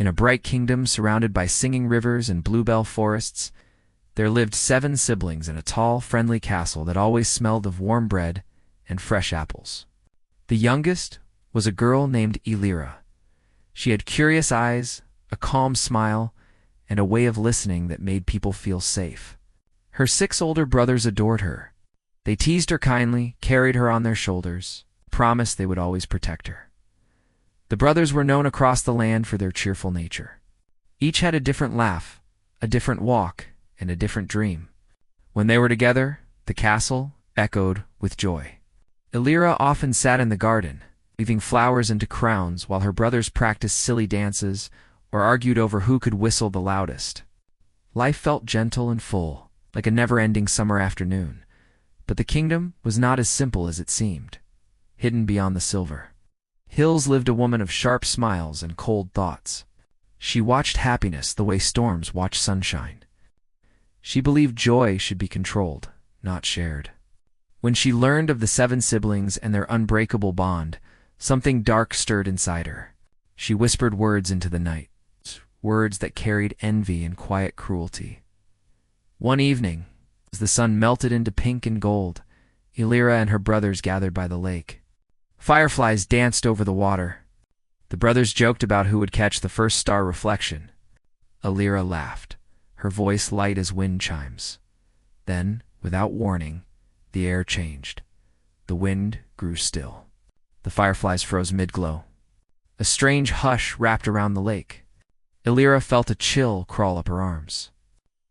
In a bright kingdom surrounded by singing rivers and bluebell forests, there lived 7 siblings in a tall, friendly castle that always smelled of warm bread and fresh apples. The youngest was a girl named Elira. She had curious eyes, a calm smile, and a way of listening that made people feel safe. Her 6 older brothers adored her. They teased her kindly, carried her on their shoulders, promised they would always protect her. The brothers were known across the land for their cheerful nature. Each had a different laugh, a different walk, and a different dream. When they were together, the castle echoed with joy. Elira often sat in the garden, weaving flowers into crowns while her brothers practiced silly dances or argued over who could whistle the loudest. Life felt gentle and full, like a never-ending summer afternoon. But the kingdom was not as simple as it seemed. Hidden beyond the silver hills lived a woman of sharp smiles and cold thoughts. She watched happiness the way storms watch sunshine. She believed joy should be controlled, not shared. When she learned of the 7 siblings and their unbreakable bond, something dark stirred inside her. She whispered words into the night, words that carried envy and quiet cruelty. One evening, as the sun melted into pink and gold, Elira and her brothers gathered by the lake. Fireflies danced over the water. The brothers joked about who would catch the first star reflection. Elira laughed, her voice light as wind chimes. Then, without warning, the air changed. The wind grew still. The fireflies froze mid-glow. A strange hush wrapped around the lake. Elira felt a chill crawl up her arms.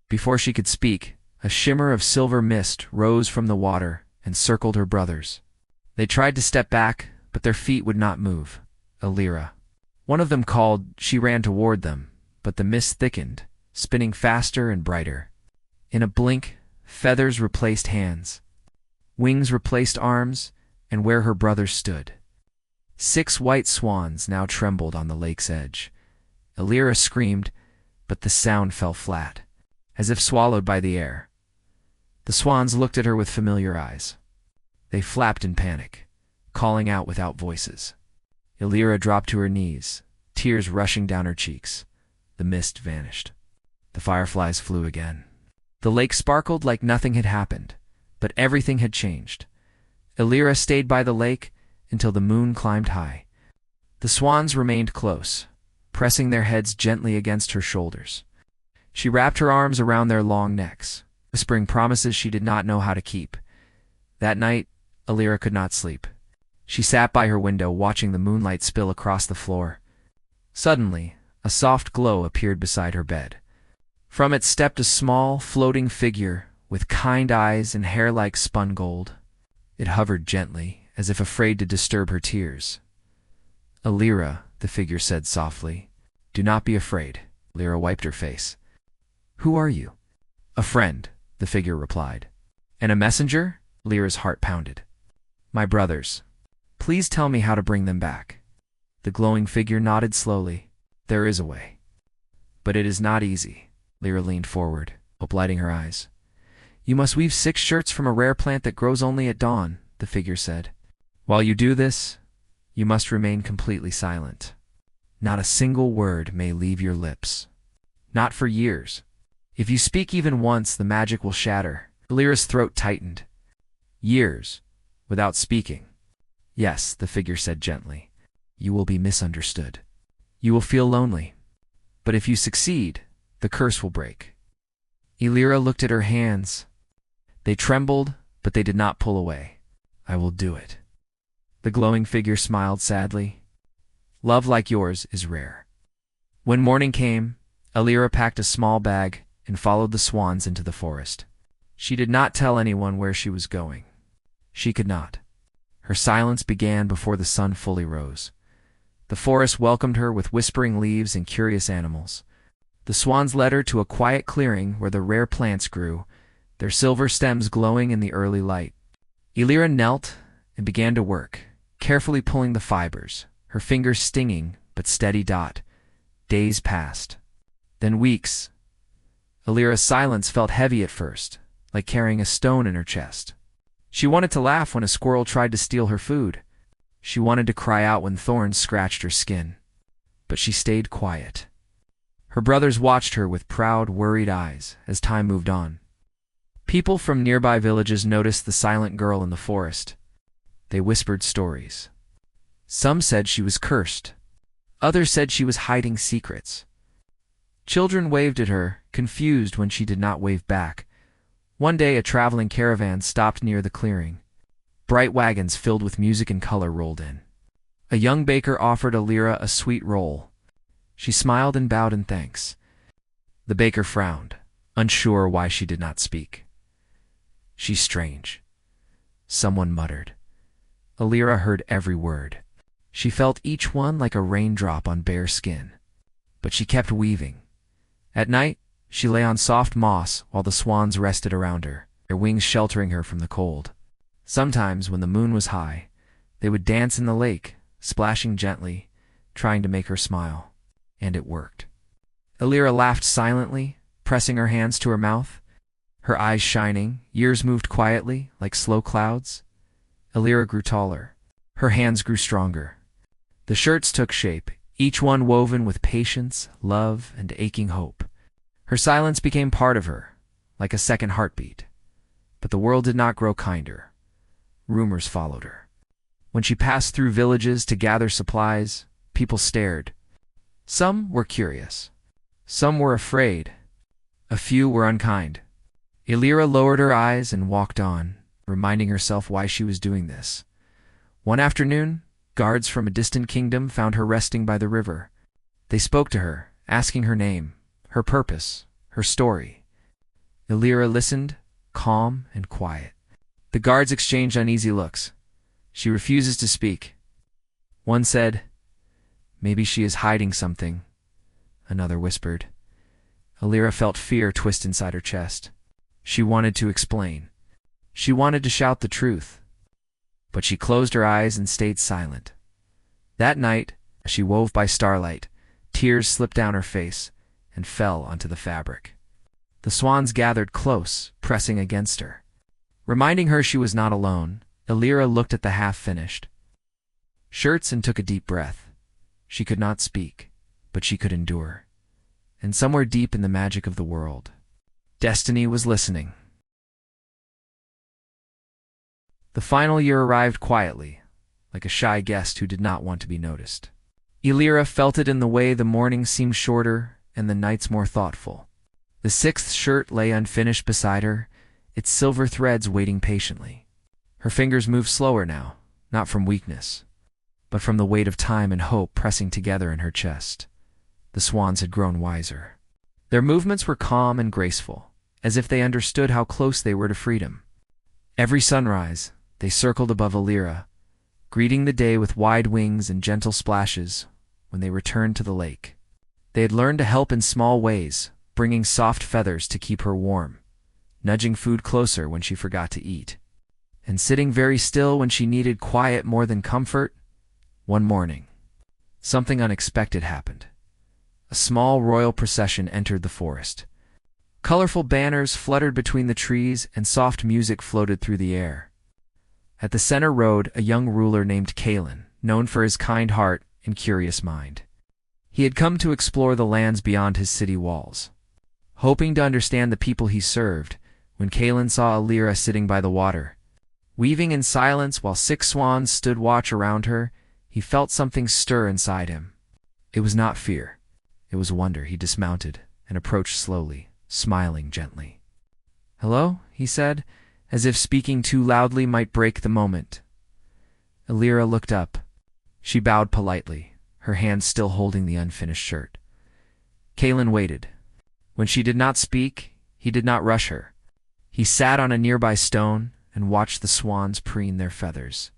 Before she could speak, a shimmer of silver mist rose from the water and circled her brothers. They tried to step back, but their feet would not move. Elira. One of them called. She ran toward them, but the mist thickened, spinning faster and brighter. In a blink, feathers replaced hands. Wings replaced arms, and where her brothers stood, 6 white swans now trembled on the lake's edge. Elira screamed, but the sound fell flat, as if swallowed by the air. The swans looked at her with familiar eyes. They flapped in panic, calling out without voices. Elira dropped to her knees, tears rushing down her cheeks. The mist vanished. The fireflies flew again. The lake sparkled like nothing had happened, but everything had changed. Elira stayed by the lake until the moon climbed high. The swans remained close, pressing their heads gently against her shoulders. She wrapped her arms around their long necks, whispering promises she did not know how to keep. That night, Elira could not sleep. She sat by her window watching the moonlight spill across the floor. Suddenly, a soft glow appeared beside her bed. From it stepped a small, floating figure with kind eyes and hair like spun gold. It hovered gently, as if afraid to disturb her tears. "Elira," the figure said softly. "Do not be afraid." Elira wiped her face. "Who are you?" "A friend," the figure replied. "And a messenger?" Elira's heart pounded. "My brothers. Please tell me how to bring them back." The glowing figure nodded slowly. "There is a way. But it is not easy." Elira leaned forward, hope lighting her eyes. "You must weave 6 shirts from a rare plant that grows only at dawn," the figure said. "While you do this, you must remain completely silent. Not a single word may leave your lips. Not for years. If you speak even once, the magic will shatter." Elira's throat tightened. "Years, without speaking." "Yes," the figure said gently. "You will be misunderstood. You will feel lonely. But if you succeed, the curse will break." Elira looked at her hands. They trembled, but they did not pull away. "I will do it." The glowing figure smiled sadly. "Love like yours is rare." When morning came, Elira packed a small bag and followed the swans into the forest. She did not tell anyone where she was going. She could not. Her silence began before the sun fully rose. The forest welcomed her with whispering leaves and curious animals. The swans led her to a quiet clearing where the rare plants grew, their silver stems glowing in the early light. Elira knelt and began to work, carefully pulling the fibers, her fingers stinging but steady. Days passed. Then weeks. Elira's silence felt heavy at first, like carrying a stone in her chest. She wanted to laugh when a squirrel tried to steal her food. She wanted to cry out when thorns scratched her skin. But she stayed quiet. Her brothers watched her with proud, worried eyes as time moved on. People from nearby villages noticed the silent girl in the forest. They whispered stories. Some said she was cursed. Others said she was hiding secrets. Children waved at her, confused when she did not wave back. One day a traveling caravan stopped near the clearing. Bright wagons filled with music and color rolled in. A young baker offered Alira a sweet roll. She smiled and bowed in thanks. The baker frowned, unsure why she did not speak. "She's strange," someone muttered. Alira heard every word. She felt each one like a raindrop on bare skin. But she kept weaving. At night, she lay on soft moss while the swans rested around her, their wings sheltering her from the cold. Sometimes, when the moon was high, they would dance in the lake, splashing gently, trying to make her smile. And it worked. Alira laughed silently, pressing her hands to her mouth. Her eyes shining, years moved quietly, like slow clouds. Alira grew taller. Her hands grew stronger. The shirts took shape, each one woven with patience, love, and aching hope. Her silence became part of her, like a second heartbeat. But the world did not grow kinder. Rumors followed her. When she passed through villages to gather supplies, people stared. Some were curious. Some were afraid. A few were unkind. Alira lowered her eyes and walked on, reminding herself why she was doing this. One afternoon, guards from a distant kingdom found her resting by the river. They spoke to her, asking her name, her purpose, her story. Alira listened, calm and quiet. The guards exchanged uneasy looks. "She refuses to speak." One said, "Maybe she is hiding something." Another whispered. Alira felt fear twist inside her chest. She wanted to explain. She wanted to shout the truth. But she closed her eyes and stayed silent. That night, as she wove by starlight, tears slipped down her face and fell onto the fabric. The swans gathered close, pressing against her. Reminding her she was not alone, Alira looked at the half-finished shirts and took a deep breath. She could not speak, but she could endure. And somewhere deep in the magic of the world, destiny was listening. The final year arrived quietly, like a shy guest who did not want to be noticed. Alira felt it in the way the mornings seemed shorter and the nights more thoughtful. The sixth shirt lay unfinished beside her, its silver threads waiting patiently. Her fingers moved slower now, not from weakness, but from the weight of time and hope pressing together in her chest. The swans had grown wiser. Their movements were calm and graceful, as if they understood how close they were to freedom. Every sunrise, they circled above Alira, greeting the day with wide wings and gentle splashes when they returned to the lake. They had learned to help in small ways, bringing soft feathers to keep her warm, nudging food closer when she forgot to eat, and sitting very still when she needed quiet more than comfort. One morning, something unexpected happened. A small royal procession entered the forest. Colorful banners fluttered between the trees and soft music floated through the air. At the center rode a young ruler named Kalen, known for his kind heart and curious mind. He had come to explore the lands beyond his city walls. Hoping to understand the people he served, when Kalen saw Alira sitting by the water, weaving in silence while 6 swans stood watch around her, he felt something stir inside him. It was not fear. It was wonder. He dismounted and approached slowly, smiling gently. "Hello," he said, as if speaking too loudly might break the moment. Alira looked up. She bowed politely, her hand still holding the unfinished shirt. Kalen waited. When she did not speak, he did not rush her. He sat on a nearby stone and watched the swans preen their feathers,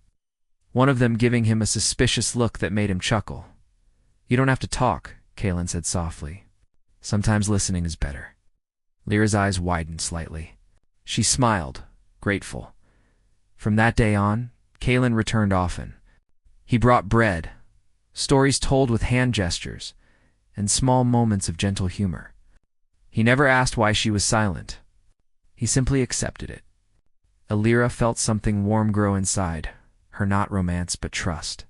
one of them giving him a suspicious look that made him chuckle. "You don't have to talk," Kalen said softly. "Sometimes listening is better." Lyra's eyes widened slightly. She smiled, grateful. From that day on, Kalen returned often. He brought bread, stories told with hand gestures, and small moments of gentle humor. He never asked why she was silent. He simply accepted it. Alira felt something warm grow inside her, not romance but trust.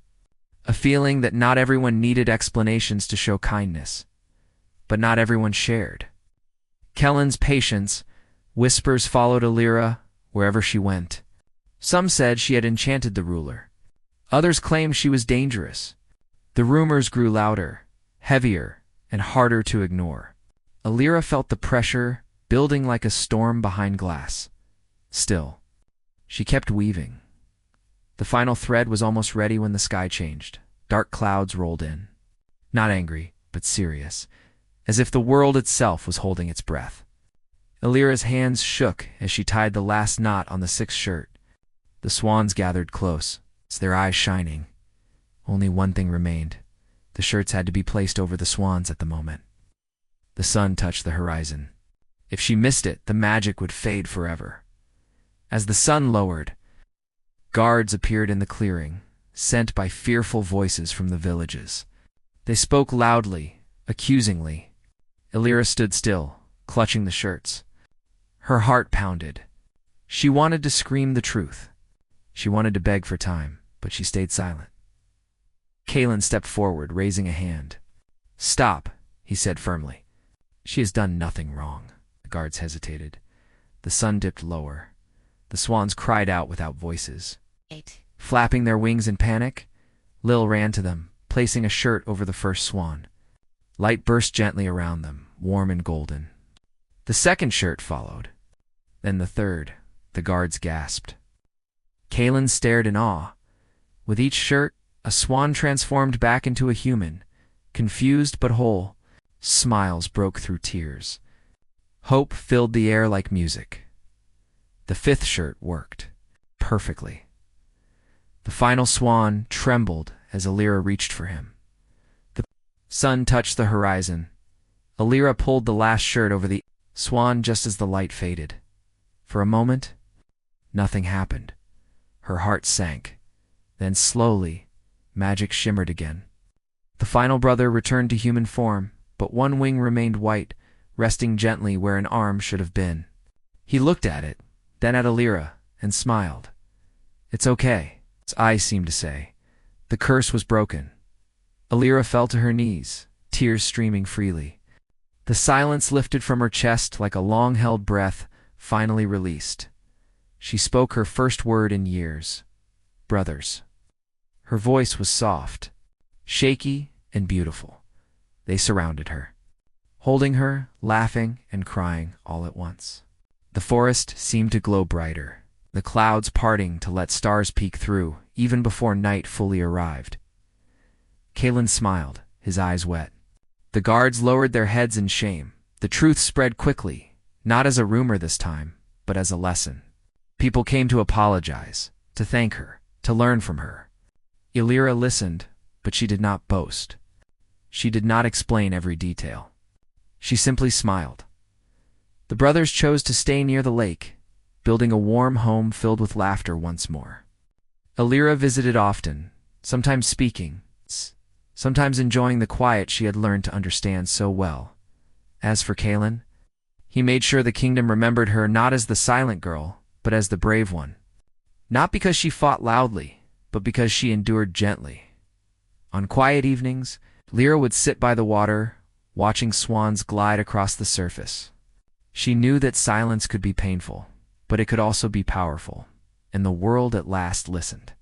A feeling that not everyone needed explanations to show kindness. but not everyone shared. Kellen's patience, whispers followed Alira wherever she went. Some said she had enchanted the ruler. Others claimed she was dangerous. The rumors grew louder, heavier, and harder to ignore. Alira felt the pressure building like a storm behind glass. Still, she kept weaving. The final thread was almost ready when the sky changed. Dark clouds rolled in. Not angry, but serious, as if the world itself was holding its breath. Alira's hands shook as she tied the last knot on the sixth shirt. The swans gathered close, their eyes shining. Only one thing remained. The shirts had to be placed over the swans at the moment. The sun touched the horizon. If she missed it, the magic would fade forever. As the sun lowered, guards appeared in the clearing, sent by fearful voices from the villages. They spoke loudly, accusingly. Alira stood still, clutching the shirts. Her heart pounded. She wanted to scream the truth. She wanted to beg for time, but she stayed silent. Kalen stepped forward, raising a hand. "Stop," he said firmly. "She has done nothing wrong." The guards hesitated. The sun dipped lower. The swans cried out without voices. Flapping their wings in panic, Lil ran to them, placing a shirt over the first swan. Light burst gently around them, warm and golden. The second shirt followed. Then the third. The guards gasped. Kalen stared in awe. With each shirt, a swan transformed back into a human, confused but whole. Smiles broke through tears. Hope filled the air like music. The fifth shirt worked perfectly. The final swan trembled as Alira reached for him. The sun touched the horizon. Alira pulled the last shirt over the swan just as the light faded. For a moment, nothing happened. Her heart sank. Then slowly, magic shimmered again. The final brother returned to human form, but one wing remained white, resting gently where an arm should have been. He looked at it, then at Alira, and smiled. "It's okay," his eyes seemed to say. The curse was broken. Alira fell to her knees, tears streaming freely. The silence lifted from her chest like a long-held breath, finally released. She spoke her first word in years. "Brothers." Her voice was soft, shaky, and beautiful. They surrounded her, holding her, laughing and crying all at once. The forest seemed to glow brighter, the clouds parting to let stars peek through, even before night fully arrived. Kalen smiled, his eyes wet. The guards lowered their heads in shame. The truth spread quickly, not as a rumor this time, but as a lesson. People came to apologize, to thank her, to learn from her. Alira listened, but she did not boast. She did not explain every detail. She simply smiled. The brothers chose to stay near the lake, building a warm home filled with laughter once more. Alira visited often, sometimes speaking, sometimes enjoying the quiet she had learned to understand so well. As for Kalen, he made sure the kingdom remembered her not as the silent girl, but as the brave one. Not because she fought loudly, but because she endured gently. On quiet evenings, Lyra would sit by the water, watching swans glide across the surface. She knew that silence could be painful, but it could also be powerful, and the world at last listened.